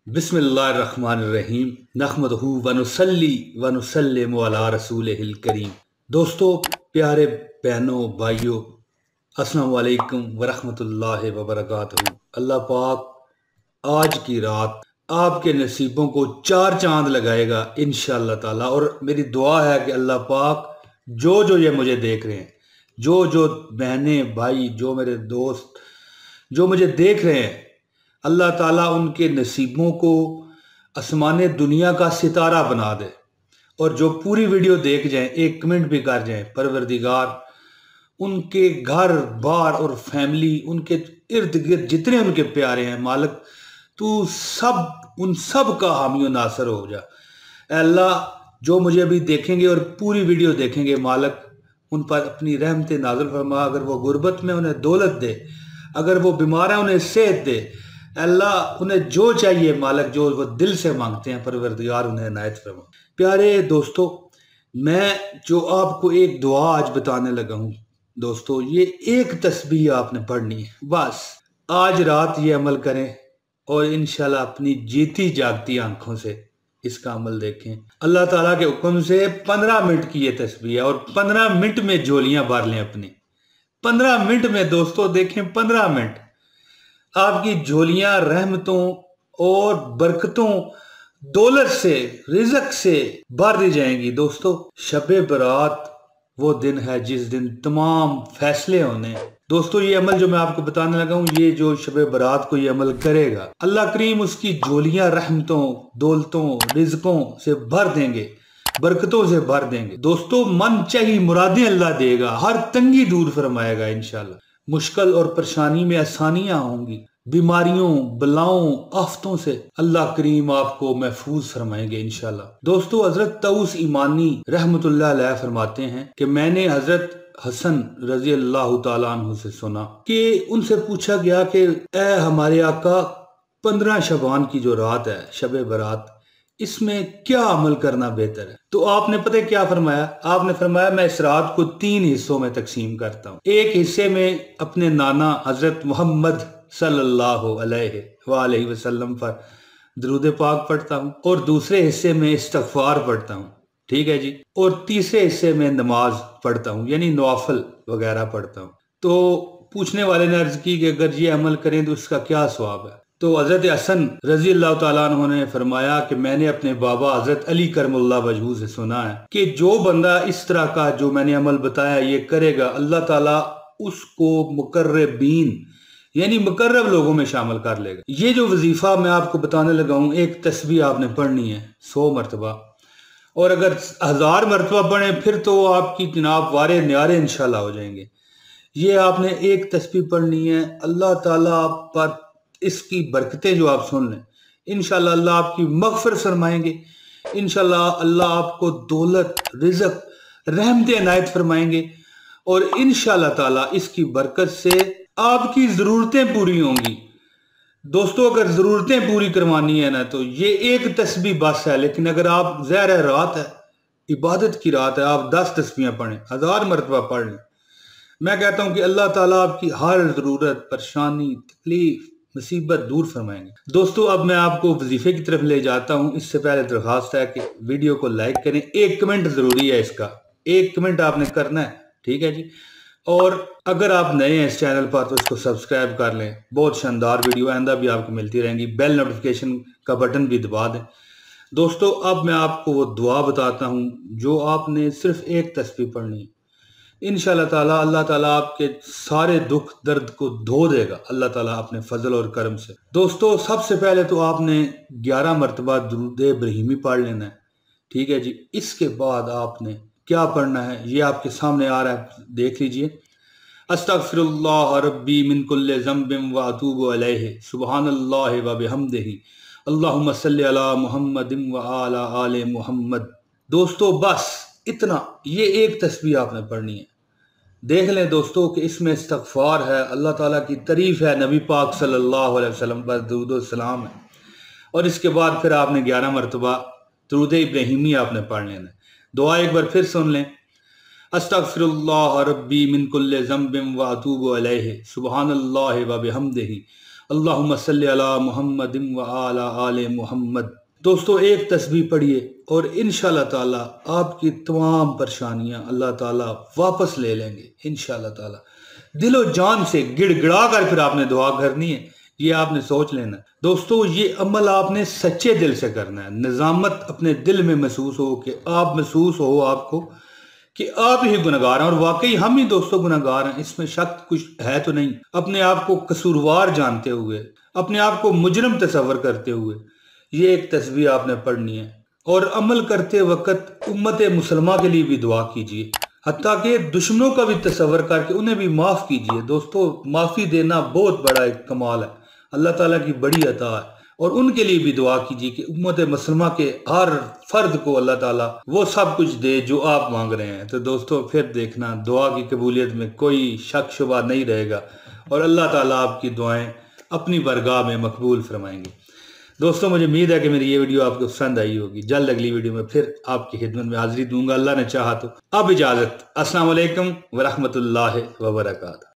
बिस्मिल्लाहिर्रहमानिर्रहीम नहमदहू व नुसल्ली व नुसल्लिमु अला रसूलिहिल करीम। दोस्तों, प्यारे बहनों, भाइयों, अस्सलाम वालेकुम व रहमतुल्लाहि व बरकातहू। अल्लाह पाक आज की रात आपके नसीबों को चार चांद लगाएगा इंशाअल्लाह ताला। और मेरी दुआ है कि अल्लाह पाक जो ये मुझे देख रहे हैं, जो बहनें भाई, जो मेरे दोस्त जो मुझे देख रहे हैं, अल्लाह ताला उनके नसीबों को आसमान दुनिया का सितारा बना दे। और जो पूरी वीडियो देख जाएं, एक कमेंट भी कर जाएं, परवरदिगार उनके घर बार और फैमिली, उनके इर्द गिर्द जितने उनके प्यारे हैं, मालिक तू उन सब का हामी और नासर हो जा। ऐ अल्लाह, जो मुझे अभी देखेंगे और पूरी वीडियो देखेंगे, मालिक उन पर अपनी रहमत नाज़िल फरमा। अगर वो गुर्बत में, उन्हें दौलत दे। अगर वो बीमार है, उन्हें सेहत दे। अल्लाह, उन्हें जो चाहिए मालिक, जो वो दिल से मांगते हैं, परवरदिगार उन्हें इनायत फरमा। प्यारे दोस्तों, मैं जो आपको एक दुआ आज बताने लगा हूँ दोस्तों, ये एक तस्बीह आपने पढ़नी है। बस आज रात ये अमल करें और इंशाल्लाह अपनी जीती जागती आंखों से इसका अमल देखें। अल्लाह ताला के हुक्म से 15 मिनट की ये तस्बीह है और 15 मिनट में झोलियां भर लें अपनी। 15 मिनट में दोस्तों देखें, 15 मिनट आपकी झोलियां रहमतों और बरकतों, दौलत से, रिज़्क से भर दी जाएंगी। दोस्तों, शबे बरात वो दिन है जिस दिन तमाम फैसले होने। दोस्तों, ये अमल जो मैं आपको बताने लगा हूँ, ये जो शबे बरात को ये अमल करेगा, अल्लाह करीम उसकी झोलियां रहमतों, दौलतों, रिज़्कों से भर देंगे, बरकतों से भर देंगे। दोस्तों, मन चाहिए मुरादें अल्लाह देगा, हर तंगी दूर फरमाएगा इंशाल्लाह। मुश्किल और परेशानी में आसानियां होंगी, बीमारियों, बलाओं, आफतों से अल्लाह करीम आपको महफूज फरमाएंगे इंशाल्लाह। दोस्तों, हजरत तऊस ईमानी रहमतुल्लाह अलैह फरमाते हैं कि मैंने हजरत हसन रजी अल्लाह तआला अन्हु से सुना कि उनसे पूछा गया कि ए हमारे आका, 15 शबान की जो रात है, शबे बरात, इसमें क्या अमल करना बेहतर है? तो आपने पता है क्या फरमाया? आपने फरमाया मैं इस रात को 3 हिस्सों में तकसीम करता हूँ। एक हिस्से में अपने नाना हजरत मोहम्मद सल्लल्लाहु अलैहि वसल्लम पर दरूद पाक पढ़ता हूँ और दूसरे हिस्से में इस्तगफार पढ़ता हूँ, ठीक है जी, और तीसरे हिस्से में नमाज पढ़ता हूँ, यानी नवाफिल वगैरह पढ़ता हूँ। तो पूछने वाले ने अर्ज की कि अगर ये अमल करें तो इसका क्या सवाब है? तो हजरत हसन रजी अल्लाह तआला अन्हु ने फरमाया कि मैंने अपने बाबा हजरत अली करमुल्लाह वजहू से सुना है कि जो बंदा इस तरह का जो मैंने अमल बताया ये करेगा, अल्लाह ताला उसको मुकर्रबीन यानी मुकर्रब लोगों में शामिल कर लेगा। ये जो वजीफा मैं आपको बताने लगा हूँ, एक तस्बीह आपने पढ़नी है 100 मरतबा, और अगर 1000 मरतबा पढ़े फिर तो आपकी जनाब वारे न्यारे इंशाल्लाह हो जाएंगे। ये आपने एक तस्बीह पढ़नी है। अल्लाह ताला आप पर इसकी बरकतें जो आप सुन लें, इंशाल्लाह अल्लाह आपकी मगफिरत फरमाएंगे। इंशाल्लाह अल्लाह आपको दौलत, रिज़्क, रहमत इनायत फरमाएंगे और इंशाल्लाह ताला इसकी बरकत से आपकी ज़रूरतें पूरी होंगी। दोस्तों, अगर ज़रूरतें पूरी करवानी है ना, तो ये एक तस्बीह बस है। लेकिन अगर आप ज़हर है, रात है, इबादत की रात है, आप 10 तस्बीहें पढ़ें, 1000 मरतबा पढ़ लें, मैं कहता हूं कि अल्लाह ताला आपकी हर ज़रूरत, परेशानी, तकलीफ, मुसीबत दूर फरमाएंगे। दोस्तों, अब मैं आपको वजीफे की तरफ ले जाता हूं। इससे पहले दरख्वास्त है कि वीडियो को लाइक करें, एक कमेंट ज़रूरी है, इसका एक कमेंट आपने करना है, ठीक है जी। और अगर आप नए हैं इस चैनल पर तो इसको सब्सक्राइब कर लें। बहुत शानदार वीडियो आइंदा भी आपको मिलती रहेंगी। बेल नोटिफिकेशन का बटन भी दबा दें। दोस्तों, अब मैं आपको वो दुआ बताता हूँ जो आपने सिर्फ एक तस्बीह पढ़नी है। इंशाअल्लाह ताला अल्लाह ताला आपके सारे दुख दर्द को धो देगा, अल्लाह ताला अपने फजल और करम से। दोस्तों, सबसे पहले तो आपने 11 मरतबा दुरूद इब्राहिमी पढ़ लेना है, ठीक है जी। इसके बाद आपने क्या पढ़ना है ये आपके सामने आ रहा है, देख लीजिए। अस्तगफिरुल्लाह रब्बी मिन कुल्लि ज़ंबिन व अतूबु अलैहि सुब्हानल्लाहि व बिहम्दिही अल्लाहुम्मा सल्लि अला मुहम्मदिन व अला आले मुहम्मद। दोस्तों, बस इतना, ये एक तस्बीह आपने पढ़नी है। देख लें दोस्तों कि इसमें इस्तगफार है, अल्लाह ताला की तारीफ है, नबी पाक सल्लल्लाहु अलैहि वसल्लम पर दुरूद व सलाम है, और इसके बाद फिर आपने 11 मरतबा दुरूद इब्राहिमी आपने पढ़ लेना है। दुआ एक बार फिर सुन लें। अस्तगफिरुल्लाह रब्बी मिन कुल्लि ज़ंबिन व अतूबु अलैहि सुब्हानल्लाहि व बिहम्दिही अल्लाहुम्मा सल्ली अला मुहम्मदिन व अला आले मुहम्मद। दोस्तों एक तस्बीह पढ़िए और इंशाअल्लाह ताला आपकी तमाम परेशानियां अल्लाह ताला वापस ले लेंगे इंशाअल्लाह ताला। दिलो जान से गिड़गिड़ा कर फिर आपने दुआ करनी है, ये आपने सोच लेना। दोस्तों ये अमल आपने सच्चे दिल से करना है, निजामत अपने दिल में महसूस हो कि आप महसूस हो आपको कि आप ही गुनहगार हैं, और वाकई हम ही दोस्तों गुनहगार हैं, इसमें शक कुछ है तो नहीं। अपने आप को कसूरवार जानते हुए, अपने आप को मुजरिम तस्वर करते हुए ये एक तस्बीह आपने पढ़नी है, और अमल करते वक्त उम्मत मुसलमा के लिए भी दुआ कीजिए, हत्ता कि दुश्मनों का भी तस्वर करके उन्हें भी माफ़ कीजिए। दोस्तों माफ़ी देना बहुत बड़ा एक कमाल है, अल्लाह ताला की बड़ी अता है, और उनके लिए भी दुआ कीजिए कि उम्मत मुसलमा के हर फर्द को अल्लाह ताला वो सब कुछ दे जो आप मांग रहे हैं। तो दोस्तों फिर देखना दुआ की कबूलियत में कोई शक शुबा नहीं रहेगा, और अल्लाह ताला आपकी दुआएं अपनी बरगाह में मकबूल फरमाएंगे। दोस्तों मुझे उम्मीद है कि मेरी ये वीडियो आपको पसंद आई होगी। जल्द अगली वीडियो में फिर आपकी खिदमत में हाजिरी दूंगा, अल्लाह ने चाहा तो। अब इजाज़त, अस्सलाम वालेकुम व रहमतुल्लाहि व बरकातहू।